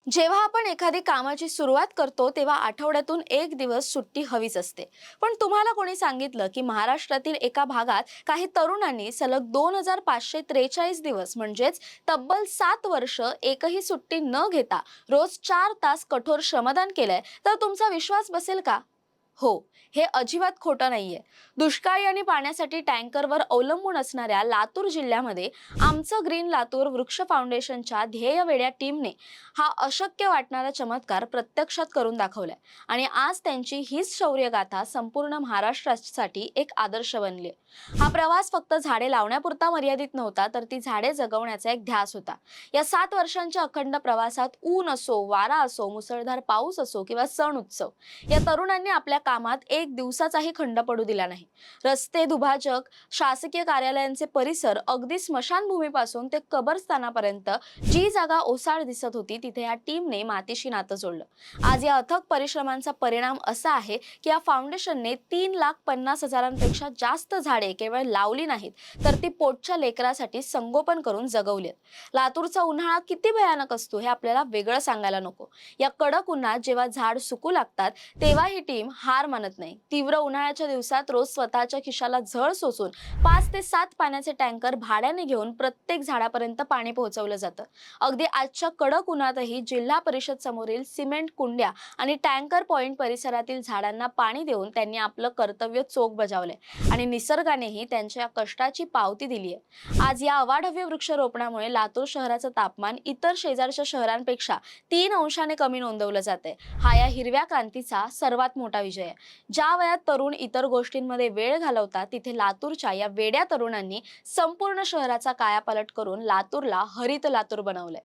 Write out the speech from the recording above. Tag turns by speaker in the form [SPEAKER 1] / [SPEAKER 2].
[SPEAKER 1] जेव्हा आपण एखादी कामाची सुरुवात करतो तेव्हा आठवड्यातून एक दिवस सुट्टी हवीच असते. पण तुम्हाला कोणी सांगितलं की महाराष्ट्रातील एका भागात काही तरुणांनी सलग 2543 दिवस म्हणजेच तब्बल 7 वर्ष एकही सुट्टी न घेता रोज 4 तास कठोर श्रमदान केलंय, तर तुमचा विश्वास बसेल का? हो, हे अजिबात खोटं नाहीये. दुष्काळी आणि पाण्यासाठी टँकरवर अवलंबून असणाऱ्या लातूर जिल्ह्यामध्ये आमचं ग्रीन लातूर वृक्ष फाउंडेशनच्या ध्येयवेड्या टीमने हा अशक्य वाटणारा चमत्कार प्रत्यक्षात करून दाखवलाय. आणि आज त्यांची हीच शौर्यगाथा संपूर्ण महाराष्ट्रासाठी एक आदर्श बनली. हा प्रवास फक्त झाडे लावण्यापुरता मर्यादित नव्हता, तर ती झाडे जगवण्याचा एक ध्यास होता. या 7 वर्षांच्या अखंड प्रवासात ऊन असो, वारा असो, मुसळधार पाऊस असो किंवा सण उत्सव, या तरुणांनी आपल्या कामात एक दिवसाचाही खंड पडू दिला नाही. रस्ते, दुभाजक, शासकीय कार्यालयांचे परिसर, अगदी स्मशानभूमीपासून ते कबरस्थानापर्यंत जी जागा ओसाड दिसत होती तिथे या टीमने मातीशी नातं जोडलं. आज या अथक परिश्रमांचा परिणाम असा आहे की या फाउंडेशनने 3,50,000पेक्षा जास्त झाडे केवळ लावली नाहीत, तर ती पोटच्या लेकरासाठी संगोपन करून जगवलीत. लातूरचा उन्हाळा किती भयानक असतो हे आपल्याला वेगळं सांगायला नको. या कडक उन्हात जेव्हा झाड सुकू लागतात तेव्हा ही टीम हार मानत नाही. तीव्र उन्हाळ्याच्या दिवसात रोज स्वतःच्या खिशाला झळ सोसून 5 ते 7 पाण्याचे टँकर भाड्याने घेऊन प्रत्येक झाडापर्यंत पाणी पोहोचवलं जातं. अगदी आजच्या कडक उन्हातही जिल्हा परिषद समोरील सिमेंट कुंड्या आणि टँकर पॉइंट परिसरातील झाडांना पाणी देऊन त्यांनी आपलं कर्तव्य चोख बजावलंय आणि निसर्गानेही त्यांच्या या कष्टाची पावती दिली आहे. आज या अवाढव्य वृक्षारोपणामुळे लातूर शहराचं तापमान इतर शेजारच्या शहरांपेक्षा 3 अंशाने कमी नोंदवलं जाते. हा या हिरव्या क्रांतीचा सर्वात मोठा विजय आहे. ज्या वयात तरुण इतर गोष्टींमध्ये वेळ घालवतात, तिथे लातूरच्या या वेड्या तरुणांनी संपूर्ण शहराचा कायापालट करून लातूरला हरित लातूर बनवलंय.